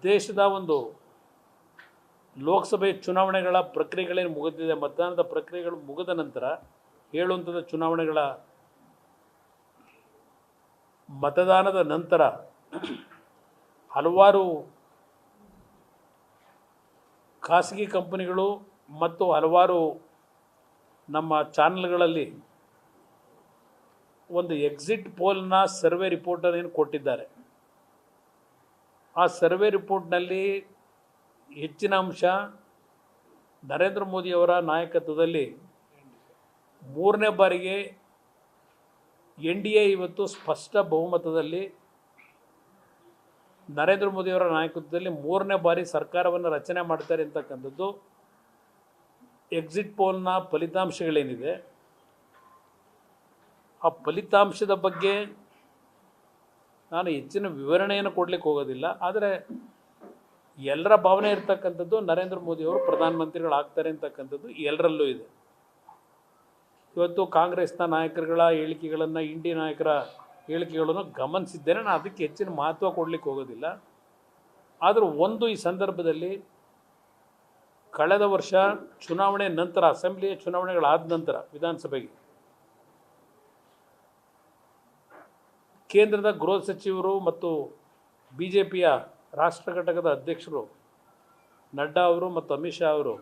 ದೇಶದ ಒಂದು ಲೋಕಸಭೆ ಚುನಾವಣೆಗಳ ಪ್ರಕ್ರಿಯೆಗಳೇನು ಮುಗಿದಿದೆ, ಮತದಾನದ ಪ್ರಕ್ರಿಯೆಗಳು ಮುಗಿದ ನಂತರ 7 ಹಂತದ ಚುನಾವಣೆಗಳ ಮತದಾನದ ನಂತರ ಹಲವಾರು ಖಾಸಗಿ ಕಂಪನಿಗಳು ಮತ್ತು ಹಲವಾರು ನಮ್ಮ ಚಾನಲ್ಗಳಲ್ಲಿ ಒಂದು ಎಕ್ಸಿಟ್ ಪೋಲ್ನ ಸರ್ವೆ ರಿಪೋರ್ಟನ್ನು ಕೊಟ್ಟಿದ್ದಾರೆ. ಆ ಸರ್ವೆ ರಿಪೋರ್ಟ್ನಲ್ಲಿ ಹೆಚ್ಚಿನ ಅಂಶ ನರೇಂದ್ರ ಮೋದಿಯವರ ನಾಯಕತ್ವದಲ್ಲಿ 3ನೇ ಬಾರಿಗೆ NDA ಇವತ್ತು ಸ್ಪಷ್ಟ ಬಹುಮತದಲ್ಲಿ ನರೇಂದ್ರ ಮೋದಿಯವರ ನಾಯಕತ್ವದಲ್ಲಿ 3ನೇ ಬಾರಿ ಸರ್ಕಾರವನ್ನು ರಚನೆ ಮಾಡ್ತಾರೆ ಅಂತಕ್ಕಂಥದ್ದು ಎಕ್ಸಿಟ್ ಪೋಲ್ನ ಫಲಿತಾಂಶಗಳೇನಿದೆ. ಆ ಫಲಿತಾಂಶದ ಬಗ್ಗೆ ನಾನು ಹೆಚ್ಚಿನ ವಿವರಣೆಯನ್ನು ಕೊಡಲಿಕ್ಕೆ ಹೋಗೋದಿಲ್ಲ. ಆದರೆ ಎಲ್ಲರ ಭಾವನೆ ಇರ್ತಕ್ಕಂಥದ್ದು ನರೇಂದ್ರ ಮೋದಿಯವರು ಪ್ರಧಾನಮಂತ್ರಿಗಳಾಗ್ತಾರೆ ಅಂತಕ್ಕಂಥದ್ದು ಎಲ್ಲರಲ್ಲೂ ಇದೆ. ಇವತ್ತು ಕಾಂಗ್ರೆಸ್ನ ನಾಯಕರುಗಳ ಹೇಳಿಕೆಗಳನ್ನು, ಇಂಡಿ ನಾಯಕರ ಹೇಳಿಕೆಗಳನ್ನು ಗಮನಿಸಿದ್ದೇನೆ. ನಾನು ಅದಕ್ಕೆ ಹೆಚ್ಚಿನ ಮಹತ್ವ ಕೊಡಲಿಕ್ಕೆ ಹೋಗೋದಿಲ್ಲ. ಆದರೂ ಒಂದು ಈ ಸಂದರ್ಭದಲ್ಲಿ ಕಳೆದ ವರ್ಷ ಚುನಾವಣೆ ನಂತರ, ಅಸೆಂಬ್ಲಿಯ ಚುನಾವಣೆಗಳಾದ ನಂತರ ವಿಧಾನಸಭೆಗೆ ಕೇಂದ್ರದ ಗೃಹ ಸಚಿವರು ಮತ್ತು BJPಯ ರಾಷ್ಟ್ರ ಘಟಕದ ಅಧ್ಯಕ್ಷರು ನಡ್ಡಾ ಅವರು ಮತ್ತು ಅಮಿತ್ ಶಾ ಅವರು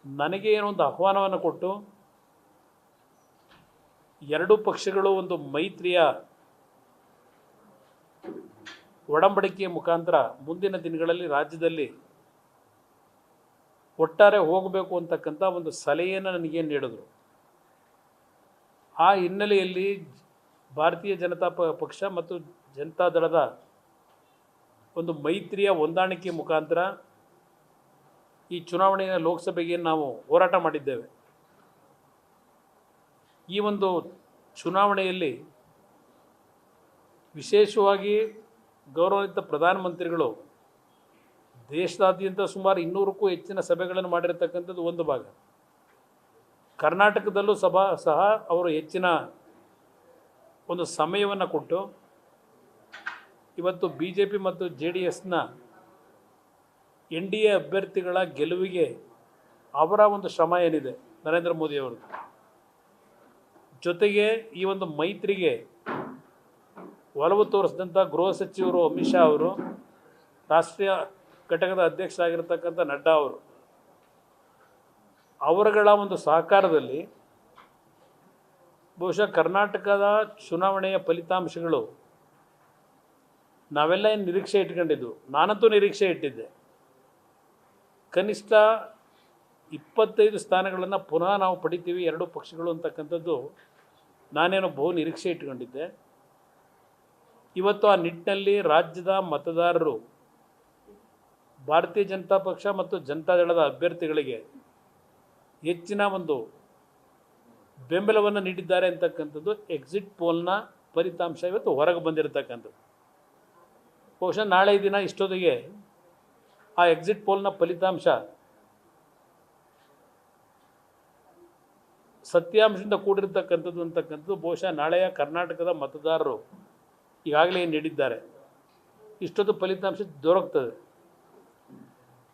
ನನಗೆ ಏನೊಂದು ಆಹ್ವಾನವನ್ನು ಕೊಟ್ಟು ಎರಡೂ ಪಕ್ಷಗಳು ಒಂದು ಮೈತ್ರಿಯ ಒಡಂಬಡಿಕೆಯ ಮುಖಾಂತರ ಮುಂದಿನ ದಿನಗಳಲ್ಲಿ ರಾಜ್ಯದಲ್ಲಿ ಒಟ್ಟಾರೆ ಹೋಗಬೇಕು ಅಂತಕ್ಕಂಥ ಒಂದು ಸಲಹೆಯನ್ನು ನನಗೇನು ನೀಡಿದ್ರು. ಆ ಹಿನ್ನೆಲೆಯಲ್ಲಿ ಭಾರತೀಯ ಜನತಾ ಪಕ್ಷ ಮತ್ತು ಜನತಾದಳದ ಒಂದು ಮೈತ್ರಿಯ ಹೊಂದಾಣಿಕೆ ಮುಖಾಂತರ ಈ ಚುನಾವಣೆಯ ಲೋಕಸಭೆಗೆ ನಾವು ಹೋರಾಟ ಮಾಡಿದ್ದೇವೆ. ಈ ಒಂದು ಚುನಾವಣೆಯಲ್ಲಿ ವಿಶೇಷವಾಗಿ ಗೌರವಾನ್ವಿತ ಪ್ರಧಾನಮಂತ್ರಿಗಳು ದೇಶದಾದ್ಯಂತ ಸುಮಾರು 200ಕ್ಕೂ ಹೆಚ್ಚಿನ ಸಭೆಗಳನ್ನು ಮಾಡಿರತಕ್ಕಂಥದ್ದು ಒಂದು ಭಾಗ. ಕರ್ನಾಟಕದಲ್ಲೂ ಸಹ ಅವರು ಹೆಚ್ಚಿನ ಒಂದು ಸಮಯವನ್ನು ಕೊಟ್ಟು ಇವತ್ತು BJP ಮತ್ತು JDSನ NDA ಅಭ್ಯರ್ಥಿಗಳ ಗೆಲುವಿಗೆ ಅವರ ಒಂದು ಶ್ರಮ ಏನಿದೆ ನರೇಂದ್ರ ಮೋದಿಯವರು, ಜೊತೆಗೆ ಈ ಒಂದು ಮೈತ್ರಿಗೆ ಒಲವು ತೋರಿಸಿದಂಥ ಗೃಹ ಸಚಿವರು ಅಮಿತ್ ಶಾ ಅವರು, ರಾಷ್ಟ್ರೀಯ ಘಟಕದ ಅಧ್ಯಕ್ಷರಾಗಿರ್ತಕ್ಕಂಥ ನಡ್ಡಾ ಅವರು, ಅವರುಗಳ ಒಂದು ಸಹಕಾರದಲ್ಲಿ ಬಹುಶಃ ಕರ್ನಾಟಕದ ಚುನಾವಣೆಯ ಫಲಿತಾಂಶಗಳು ನಾವೆಲ್ಲ ಏನು ನಿರೀಕ್ಷೆ ಇಟ್ಕೊಂಡಿದ್ದು, ನಾನಂತೂ ನಿರೀಕ್ಷೆ ಇಟ್ಟಿದ್ದೆ, ಕನಿಷ್ಠ 25 ಸ್ಥಾನಗಳನ್ನು ಪುನಃ ನಾವು ಪಡಿತೀವಿ ಎರಡೂ ಪಕ್ಷಗಳು ಅಂತಕ್ಕಂಥದ್ದು ನಾನೇನೋ ಬಹು ನಿರೀಕ್ಷೆ ಇಟ್ಕೊಂಡಿದ್ದೆ. ಇವತ್ತು ಆ ನಿಟ್ಟಿನಲ್ಲಿ ರಾಜ್ಯದ ಮತದಾರರು ಭಾರತೀಯ ಜನತಾ ಪಕ್ಷ ಮತ್ತು ಜನತಾದಳದ ಅಭ್ಯರ್ಥಿಗಳಿಗೆ ಹೆಚ್ಚಿನ ಒಂದು ಬೆಂಬಲವನ್ನು ನೀಡಿದ್ದಾರೆ ಅಂತಕ್ಕಂಥದ್ದು ಎಕ್ಸಿಟ್ ಪೋಲ್ನ ಫಲಿತಾಂಶ ಇವತ್ತು ಹೊರಗೆ ಬಂದಿರತಕ್ಕಂಥದ್ದು. ಬಹುಶಃ ನಾಳೆ ದಿನ ಇಷ್ಟೊತ್ತಿಗೆ ಆ ಎಕ್ಸಿಟ್ ಪೋಲ್ನ ಫಲಿತಾಂಶ ಸತ್ಯಾಂಶದಿಂದ ಕೂಡಿರ್ತಕ್ಕಂಥದ್ದು ಅಂತಕ್ಕಂಥದ್ದು ಬಹುಶಃ ನಾಳೆಯ ಕರ್ನಾಟಕದ ಮತದಾರರು ಈಗಾಗಲೇ ನೀಡಿದ್ದಾರೆ, ಇಷ್ಟೊತ್ತು ಫಲಿತಾಂಶ ದೊರಕ್ತದೆ.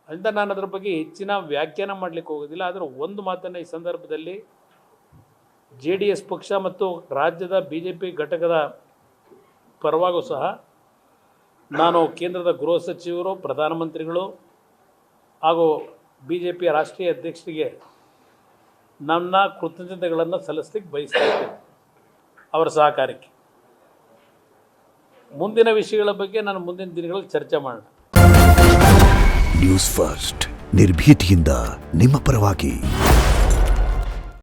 ಅದರಿಂದ ನಾನು ಅದರ ಬಗ್ಗೆ ಹೆಚ್ಚಿನ ವ್ಯಾಖ್ಯಾನ ಮಾಡಲಿಕ್ಕೆ ಹೋಗೋದಿಲ್ಲ. ಆದರೆ ಒಂದು ಮಾತನ್ನು ಈ ಸಂದರ್ಭದಲ್ಲಿ JDS ಪಕ್ಷ ಮತ್ತು ರಾಜ್ಯದ BJP ಘಟಕದ ಪರವಾಗೂ ಸಹ ನಾನು ಕೇಂದ್ರದ ಗೃಹ ಸಚಿವರು, ಪ್ರಧಾನಮಂತ್ರಿಗಳು ಹಾಗೂ BJPಯ ರಾಷ್ಟ್ರೀಯ ಅಧ್ಯಕ್ಷರಿಗೆ ನನ್ನ ಕೃತಜ್ಞತೆಗಳನ್ನು ಸಲ್ಲಿಸಲಿಕ್ಕೆ ಬಯಸ್ತಾ ಇದ್ದೇನೆ ಅವರ ಸಹಕಾರಕ್ಕೆ. ಮುಂದಿನ ವಿಷಯಗಳ ಬಗ್ಗೆ ನಾನು ಮುಂದಿನ ದಿನಗಳಲ್ಲಿ ಚರ್ಚೆ ಮಾಡೋಣ. ನ್ಯೂಸ್ ಫಸ್ಟ್, ನಿರ್ಭೀತಿಯಿಂದ ನಿಮ್ಮ ಪರವಾಗಿ.